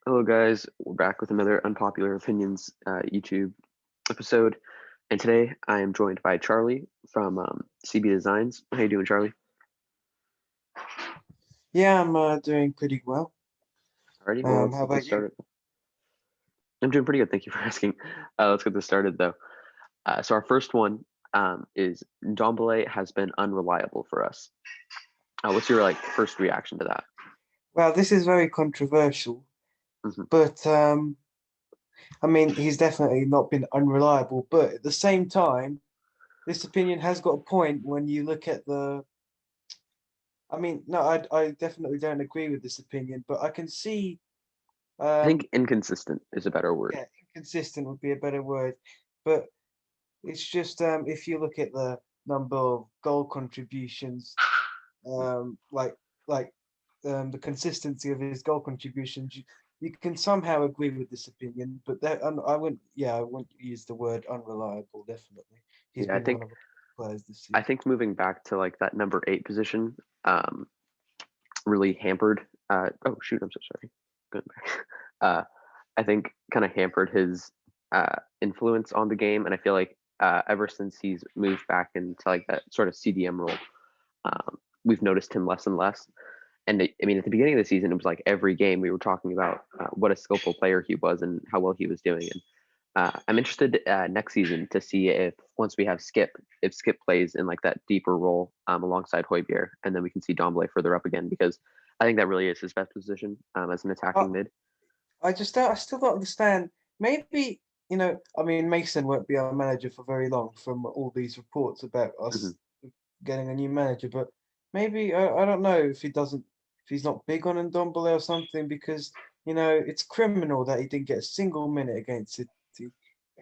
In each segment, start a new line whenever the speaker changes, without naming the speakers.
Hello, guys. We're back with another Unpopular Opinions YouTube episode. And today I am joined by Charlie from CB Designs. How you doing, Charlie?
Yeah, I'm doing pretty well.
Alrighty, well, let's
How
get this
about you?
started. I'm doing pretty good. Thank you for asking. Let's get this started, though. So our first one is Dombele has been unreliable for us. What's your first reaction to that?
Well, this is very controversial,
Hmm.
but I mean, he's definitely not been unreliable. But at the same time, this opinion has got a point when you look at the. I mean, no, I definitely don't agree with this opinion, but I can see,
I think
um,
inconsistent is a better word.
yeah, inconsistent would be a better word. But it's just if you look at the number of goal contributions, like like the consistency of his goal contributions, you can somehow agree with this opinion, but I wouldn't use the word unreliable. Definitely, he's
Yeah, I
been one
think
of the players this
I
season.
think moving back to that number 8 position really hampered. Oh shoot, I'm so sorry. Going back. I think kind of hampered his influence on the game, and I feel like ever since he's moved back into that sort of CDM role, we've noticed him less and less. And I mean, at the beginning of the season, it was like every game we were talking about what a skillful player he was and how well he was doing. And I'm interested next season to see if once we have if Skip plays in that deeper role alongside Hoybier, and then we can see Domblay further up again because I think that really is his best position as an
I,
attacking mid.
I still don't understand. Maybe, I mean, Mason won't be our manager for very long from all these reports about
Hmm.
us getting a new manager, but maybe I don't know if he's not big on Ndombele or something because it's criminal that he didn't get a single minute against City.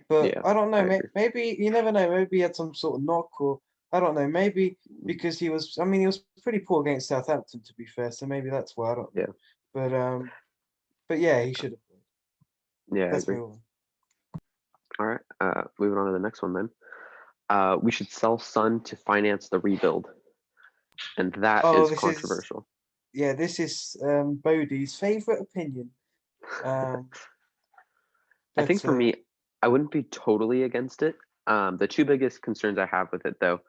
But
Yeah,
I don't know.
I agree.
Maybe you never know. Maybe he had some sort of knock, or I don't know. Maybe because he was. I mean, he was pretty poor against Southampton, to be fair. So maybe that's why. I don't know.
Yeah,
But but yeah, he should have played.
yeah, I
Let's
agree.
move on.
All right, moving on to the next one then. We should sell Sun to finance the rebuild, and that
Oh,
is
this is
controversial.
yeah. This is Bodie's favorite opinion. Um,
I think
but
for me, I wouldn't be totally against it. The two biggest concerns I have with it, though,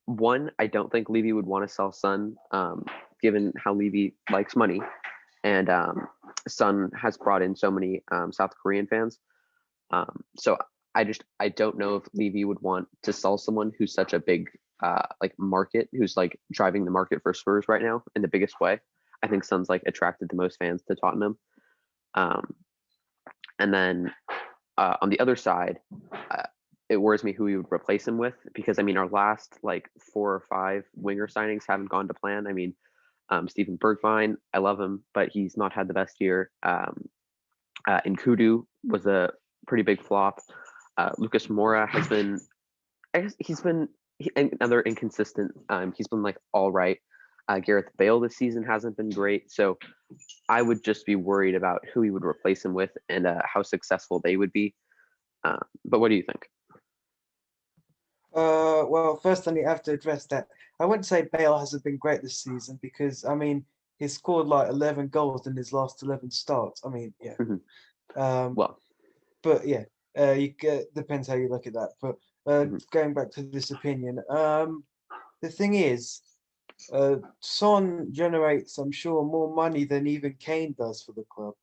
one, I don't think Levy would want to sell Sun, given how Levy likes money, and Sun has brought in so many South Korean fans. So I don't know if Levy would want to sell someone who's such a big market, who's driving the market for Spurs right now in the biggest way. I think Sun's attracted the most fans to Tottenham. Um, and then on the other side, it worries me who we would replace him with because I mean our last 4 or 5 winger signings haven't gone to plan. I mean, Steven Bergvine, I love him, but he's not had the best year. Nkudu was a pretty big flop. Lucas Moura has been, I guess another inconsistent. He's been all right. Gareth Bale this season hasn't been great, so I would just be worried about who he would replace him with and how successful they would be. But what do you think?
well, first I have to address that. I wouldn't say Bale hasn't been great this season because I mean he's scored like 11 goals in his last 11 starts. I mean, yeah.
Mm-hmm.
Um,
Well,
but yeah, depends how you look at that. But
mm-hmm.
going back to this opinion, the thing is, Son generates, I'm sure, more money than even Kane does for the club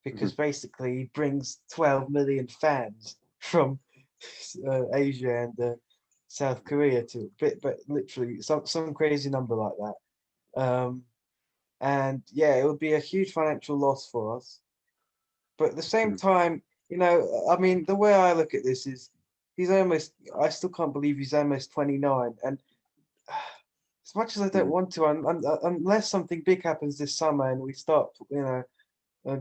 Mm-hmm.
because basically he brings 12 million fans from Asia and South Korea to but literally some crazy number like that. And yeah, it would be a huge financial loss for us. But at the same
Mm-hmm.
time, I mean, the way I look at this is he's almost, I still can't believe he's almost 29. And as much as I don't
Mm-hmm.
want to, unless something big happens this summer and we start,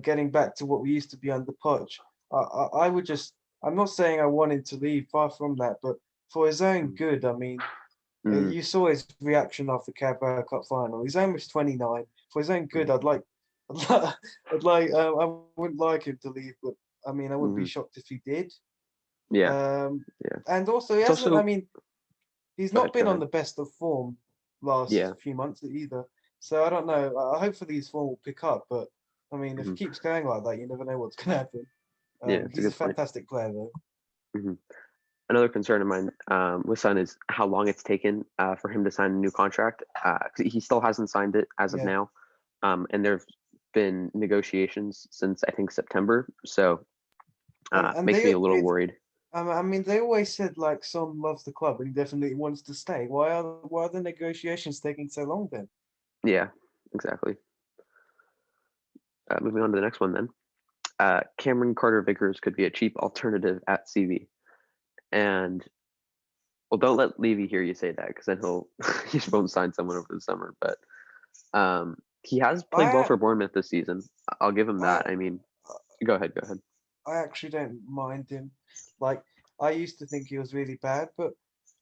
getting back to what we used to be under Poch, I would just, I'm not saying I want him to leave, far from that, but for his own good, I mean,
Mm-hmm.
you saw his reaction after Carabao Cup final. He's almost 29. For his own good, I'd like, I wouldn't like him to leave, but I mean, I wouldn't be
Mm-hmm.
shocked if he did.
Yeah,
Um,
yeah.
and also, he
It's
hasn't, I
also
mean, he's
go ahead,
not
go
been on
ahead.
the best of form last
Yeah,
few months either. So I don't know. Hopefully his form will pick up, but I mean, if
Hmm.
it keeps going like that, you never know what's going to happen.
Yeah, it's a
He's a
good point.
fantastic player, though.
Hmm. Another concern of mine with Son is how long it's taken for him to sign a new contract. 'Cause he still hasn't signed it as of
Yeah,
now, and there've been negotiations since I think September. So
and
makes me a little worried.
I mean, they always said like Son loves the club and he definitely wants to stay. Why are the negotiations taking so long then?
Yeah, exactly. Moving on to the next one then. Cameron Carter Vickers could be a cheap alternative at CV. And well, don't let Levy hear you say that because then he just won't sign someone over the summer. But he has played well
I
for Bournemouth this season. I'll give him
I
that. I mean, go ahead, go ahead.
I actually don't mind him. Like I used to think he was really bad, but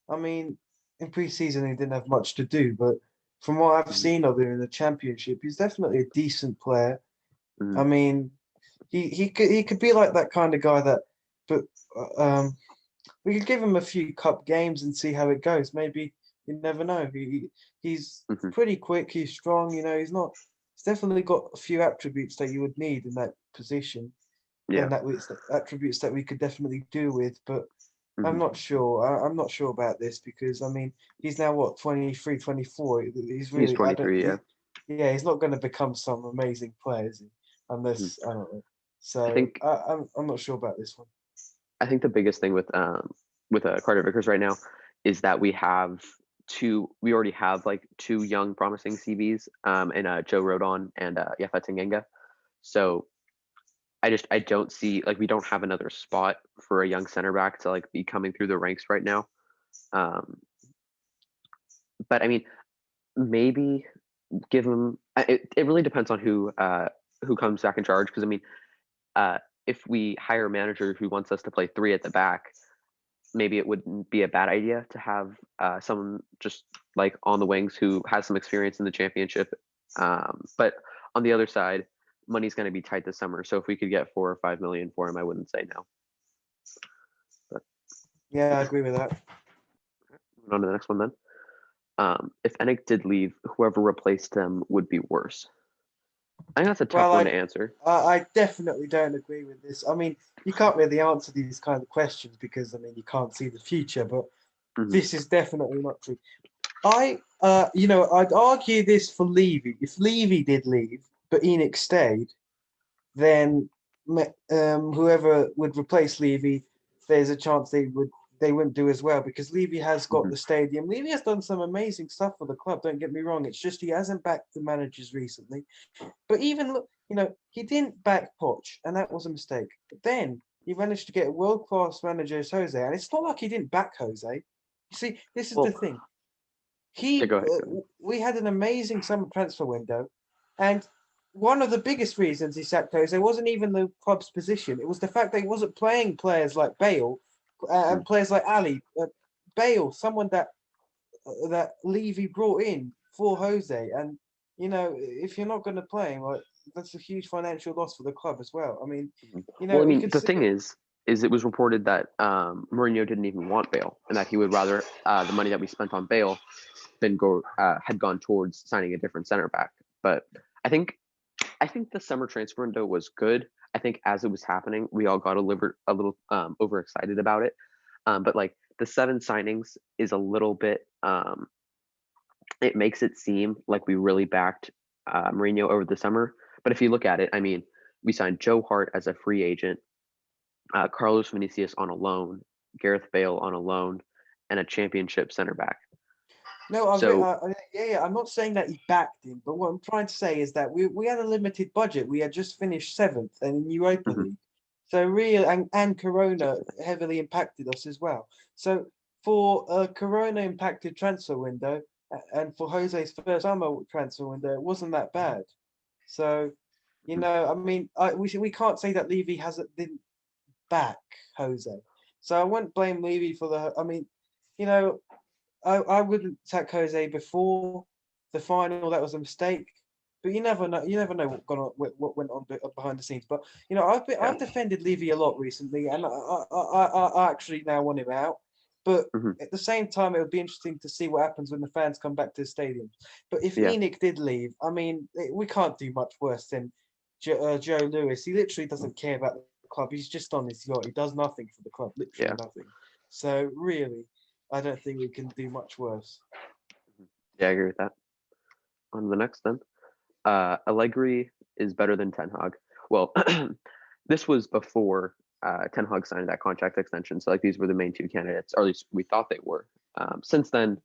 I mean, in pre-season he didn't have much to do. But from what I've
Hmm.
seen of him in the championship, he's definitely a decent player.
Hmm.
I mean, he could be like that kind of guy that, but we could give him a few cup games and see how it goes. Maybe you never know. He's
Hmm.
pretty quick. He's strong. You know, he's not. He's definitely got a few attributes that you would need in that position,
Yeah.
and it's the attributes that we could definitely do with. But I'm
Hmm.
not sure. I'm not sure about this because I mean, he's now what 23, 24. He's
He's
really. I don't.
23. Yeah.
Yeah, he's not going to become some amazing player, is he?
Hmm.
Unless I don't know.
I
So
think
I'm not sure about this one.
I think the biggest thing with Carter Vickers right now is that we already have like two young promising CVs in Joe Rodon and Yafa Tanganga. So I don't see like we don't have another spot for a young center back to like be coming through the ranks right now. Um, but I mean, maybe give him. It really depends on who comes back in charge. Because I mean, uh, if we hire a manager who wants us to play three at the back, maybe it wouldn't be a bad idea to have someone just like on the wings who has some experience in the championship. But on the other side, money's going to be tight this summer. So if we could get 4 or 5 million for him, I wouldn't say no. But
Yeah, I
yeah,
agree with that.
moving on to the next one then. If ENIC did leave, whoever replaced him would be worse. I think that's a tough
Well,
one to answer.
I definitely don't agree with this. I mean, you can't really answer these kind of questions because I mean you can't see the future, but
Hmm.
this is definitely not true. I'd argue this for Levy. If Levy did leave, but ENIC stayed, then whoever would replace Levy, there's a chance they wouldn't do as well because Levy has got
Hmm.
the stadium. Levy has done some amazing stuff for the club. Don't get me wrong. It's just he hasn't backed the managers recently. But even look, he didn't back Poch, and that was a mistake. But then he managed to get a world-class manager as Jose, and it's not like he didn't back Jose. You see, this is the
Well,
thing.
yeah, go ahead. Go ahead.
We had an amazing summer transfer window, and one of the biggest reasons he sacked Jose wasn't even the club's position. It was the fact that he wasn't playing players like Bale and players like Ali. Bale, someone that Levy brought in for Jose, and if you're not going to play him, like that's a huge financial loss for the club as well. I mean,
Mhm. Well, I
we
mean,
could
the
see
thing
it.
is it was reported that Mourinho didn't even want Bale, and that he would rather the money that we spent on Bale than go had gone towards signing a different center back. But I think I think the summer transfer window was good. I think as it was happening, we all got a little overexcited about it. But like the seven signings is a little bit. It makes it seem like we really backed Mourinho over the summer. But if you look at it, I mean, we signed Joe Hart as a free agent, Carlos Vinicius on a loan, Gareth Bale on a loan, and a championship center back.
No,
So,
yeah. I'm not saying that he backed him, but what I'm trying to say is that we had a limited budget. We had just finished seventh in Europa
mhm,
League, so real and Corona heavily impacted us as well. So for a Corona impacted transfer window and for Jose's first summer transfer window, it wasn't that bad. So,
mhm.
I mean, we can't say that Levy hasn't didn't back Jose. So I wouldn't blame Levy for the. I mean, you know, I wouldn't attack Jose before the final. That was a mistake. But you never know. You never know what went on behind the scenes. But
Yeah.
I've defended Levy a lot recently, and I actually now want him out. But
Mhm.
at the same time, it would be interesting to see what happens when the fans come back to the stadium. But if
Yeah.
ENIC did leave, I mean, we can't do much worse than Joe Lewis, he literally doesn't care about the club. He's just on his yacht. He does nothing for the club, literally
Yeah.
nothing. So really, I don't think we can do much worse.
Yeah, I agree with that. On to the next then. Allegri is better than Ten Hag. Well, this was before Ten Hag signed that contract extension. So like these were the main two candidates, or at least we thought they were. Since then,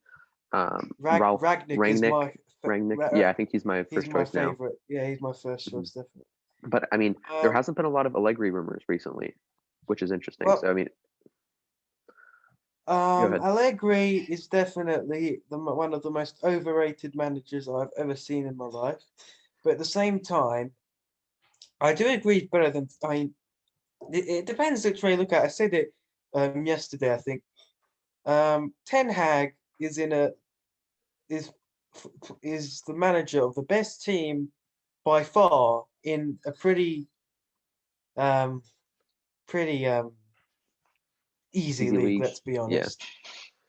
Ralph
Ragnick is my
Rangnick. Yeah, I think he's my
he's
first
my
choice now.
favorite. Yeah, he's my first choice, definitely.
But I mean, there hasn't been a lot of Allegri rumors recently, which is interesting.
Well,
So I mean, go ahead.
Allegri is definitely one of the most overrated managers I've ever seen in my life. But at the same time, I do agree he's better than it depends which way you look at it. I said it yesterday, I think. Ten Hag is in a is is the manager of the best team by far in a um pretty easy
Easy
league,
league.
let's be
Yeah.
honest.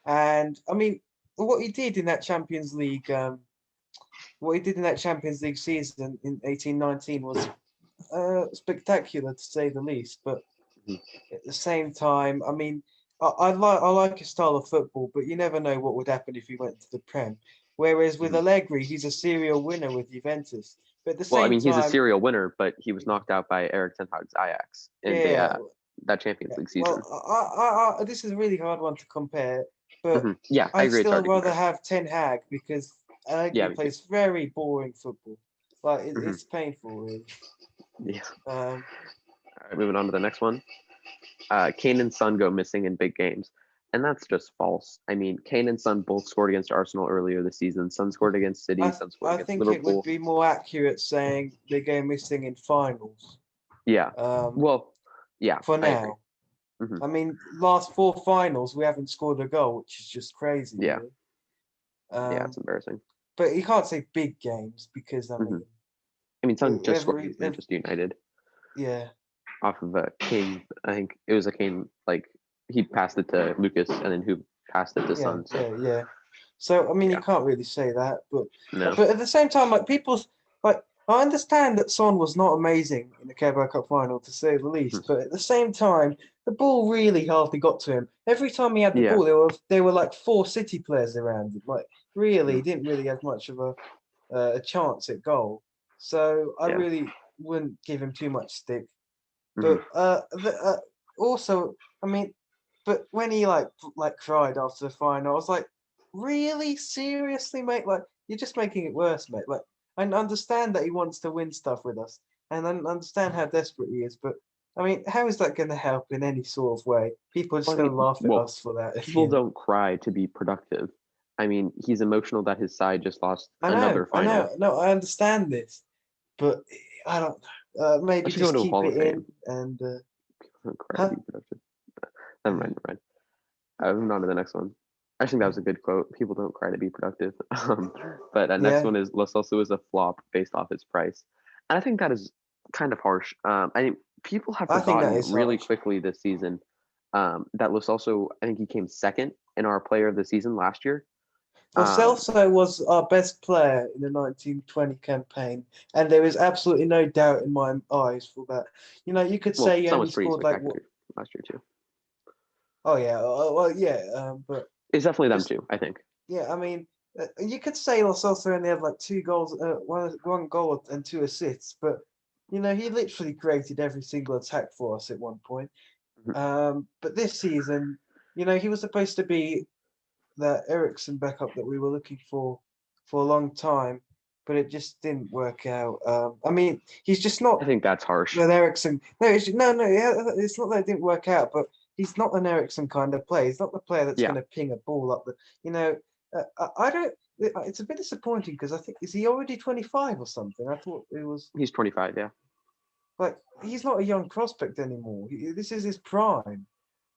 And I mean what he did in that Champions League season in 18-19 was spectacular to say the least. But at the same time, I mean, I like his style of football, but you never know what would happen if he went to the Prem. Whereas with Allegri, he's a serial winner with Juventus. But at the
Well, I
same
mean, he's a
time,
serial winner, but he was knocked out by Eric Ten Hag's Ajax in the
yeah.
that Champions League season.
Well, this is a really hard one to compare, but
Yeah, I
I'd
agree. It's
still
hard to
rather
compare.
have Ten Hag because Allegri
Yeah, me too.
plays very boring football. Like it's painful, really.
Yeah.
Um,
All right, moving on to the next one. Kane and Son go missing in big games. And that's just false. I mean, Kane and Son both scored against Arsenal earlier this season. Son scored against City. Son scored
I
against
think it would
Liverpool.
be more accurate saying they go missing in finals.
Yeah. Well, yeah.
For
I agree.
now. I mean, last 4 finals we haven't scored a goal, which is just crazy.
Yeah.
Really.
Yeah, it's embarrassing.
But you can't say big games because I mean,
Son just scored against Manchester United.
Yeah.
Off of a Kane, I think it was a Kane. Like he passed it to Lucas, and then who passed it to Son.
Yeah. So I mean, you can't really say that, but
no.
But at the same time, like people, like I understand that Son was not amazing in the Carabao Cup final, to say the least. But at the same time, the ball really hardly got to him. Every time he had the ball, there were like 4 City players around him. Like really, he didn't really have much of a chance at goal. So I really wouldn't give him too much stick. But also, I mean, but when he like cried after the final, I was like, really, seriously, mate? Like you're just making it worse, mate. Like I understand that he wants to win stuff with us, and I understand how desperate he is, but I mean, how is that going to help in any sort of way? People are just going to laugh at us for that.
People don't cry to be productive. I mean, he's emotional that his side just lost another final.
No, I understand this, but I don't. Maybe just keep it in and.
Cry to be productive. Never mind. Moving on to the next one. I think that was a good quote. People don't cry to be productive. But the next one is Lo Celso is a flop based off its price. And I think that is kind of harsh. I think people have forgotten really quickly this season that Lo Celso, I think he came second in our player of the season last year.
Well, Celso was our best player in the 1920 campaign, and there is absolutely no doubt in my eyes for that. You know, you could say he only scored like what
last year too.
Oh yeah, well yeah, but
it's definitely them too. I think.
Yeah, I mean, you could say Lo Celso only had like 2 goals, one goal and 2 assists, but you know he literally created every single attack for us at one point. But this season, you know, he was supposed to be that Eriksen backup that we were looking for a long time, but it just didn't work out. I mean, he's just not.
I think that's harsh.
With Eriksen, no, it's not that it didn't work out, but he's not an Eriksen kind of player. He's not the player that's going to ping a ball up the. You know, I don't. It's a bit disappointing because I think is he already 25 or something? I thought it was.
He's 25, yeah.
Like he's not a young prospect anymore. This is his prime.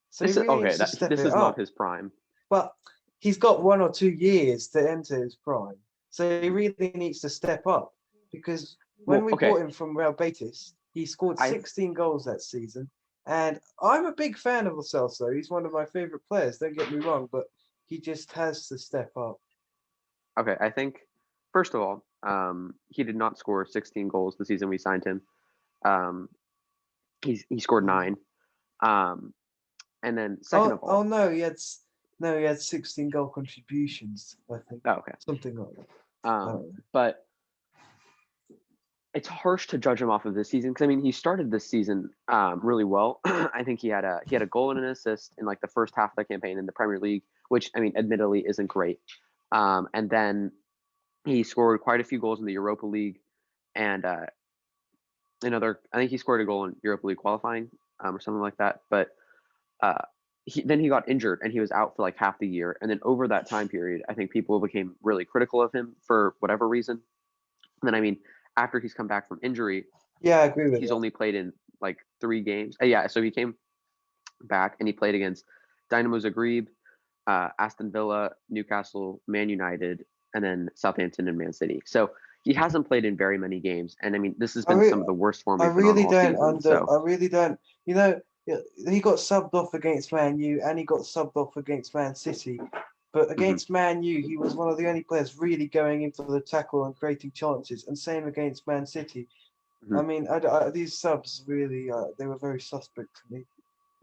So
this is not his prime.
But he's got 1 or 2 years to enter his prime, so he really needs to step up because when we bought him from Real Betis, he scored 16 goals that season. And I'm a big fan of Lo Celso. He's one of my favorite players. Don't get me wrong, but he just has to step up.
Okay, I think first of all, he did not score 16 goals the season we signed him. Um, he scored 9. And then second of
Oh
all,
no, he had 16 goal contributions, I think,
oh, okay.
something like that.
But it's harsh to judge him off of this season because I mean he started this season really well. I think he had a goal and an assist in like the first half of the campaign in the Premier League, which I mean admittedly isn't great. And then he scored quite a few goals in the Europa League, and I think he scored a goal in Europa League qualifying or something like that. But uh, then he got injured and he was out for like half the year. And then over that time period, I think people became really critical of him for whatever reason. And then I mean, after he's come back from injury,
Yeah, I agree with
he's
that.
only played in like 3 games. Yeah, so he came back and he played against Dynamo Zagreb, Aston Villa, Newcastle, Man United, and then Southampton and Man City. So he hasn't played in very many games, and I mean this has
I,
been
re-
some of the worst form
I
he's been on
really
all
don't
season. So
I really don't. You know, he got subbed off against Man U and he got subbed off against Man City. But
mhm,
against Man U, he was one of the only players really going into the tackle and creating chances. And same against Man City.
mhm.
I mean, these subs really, they were very suspect to me.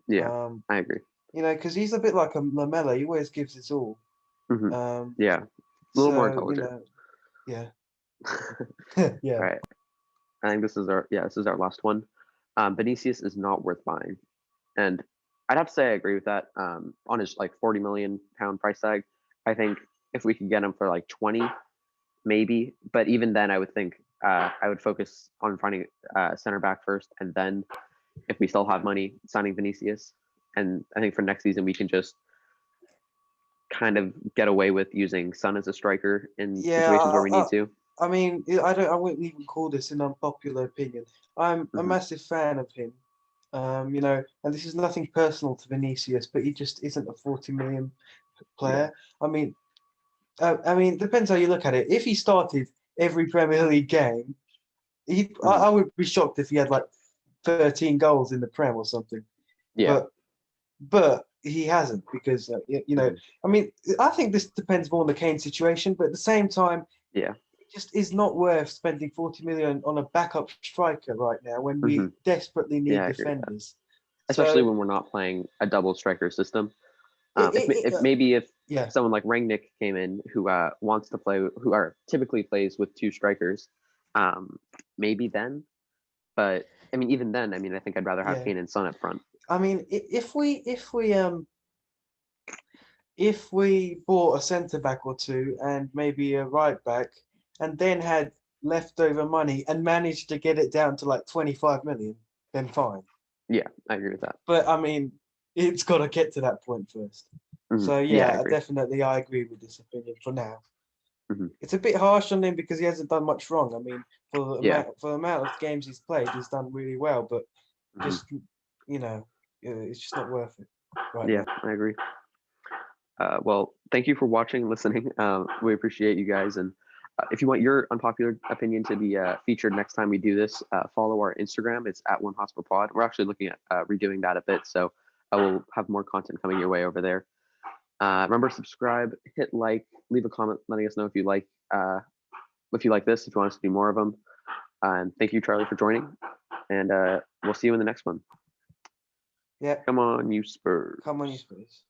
Yeah,
Um,
I agree.
because he's a bit like a Lamella. He always gives his all.
Hmm.
Um,
Yeah, a little more
so
intelligent.
yeah,
All
yeah.
right, I think this is our last one. Vinicius is not worth buying, and I'd have to say I agree with that. On his like 40 million pound price tag, I think if we could get him for like 20, maybe. But even then, I would think I would focus on finding center back first, and then if we still have money, signing Vinicius. And I think for next season we can just kind of get away with using Son as a striker in
Yeah,
situations where we need to.
I mean, I wouldn't even call this an unpopular opinion. I'm a
Hmm.
massive fan of him. And this is nothing personal to Vinicius, but he just isn't a 40 million
Yeah.
player. I mean, depends how you look at it. If he started every Premier League game,
Hmm.
I would be shocked if he had like 13 goals in the Prem or something.
Yeah.
But he hasn't because
Hmm.
I mean, I think this depends more on the Kane situation, but at the same time,
Yeah.
it just is not worth spending 40 million on a backup striker right now when
Hmm.
we desperately need
Yeah, I agree with that.
defenders.
Especially
So
when we're not playing a double striker system.
it
If maybe if
yeah,
someone like Rangnick came in who wants to play, who are typically plays with 2 strikers, um, maybe then. But I mean, even then, I mean, I think I'd rather have
yeah.
Kane and Son up front.
I mean, if we bought a centre back or two and maybe a right back, and then had leftover money and managed to get it down to like 25 million, then fine.
Yeah, I agree with that.
But I mean, it's got to get to that point first.
Hmm.
So
Yeah, I
yeah,
agree.
definitely I agree with this opinion for now.
Hmm.
It's a bit harsh on him because he hasn't done much wrong. I mean,
Yeah.
for the amount of games he's played, he's done really well. But
Hmm.
just it's just not worth it right
Yeah,
now.
I agree. Well, thank you for watching and listening. We appreciate you guys. And if you want your unpopular opinion to be featured next time we do this, follow our Instagram. It's at One Hosper Pod. We're actually looking at redoing that a bit, so I will have more content coming your way over there. Remember, subscribe, hit like, leave a comment, letting us know if you like this, if you want us to do more of them. And thank you, Charlie, for joining. And we'll see you in the next one.
Yeah,
Come on, you Spurs.
come on, you Spurs.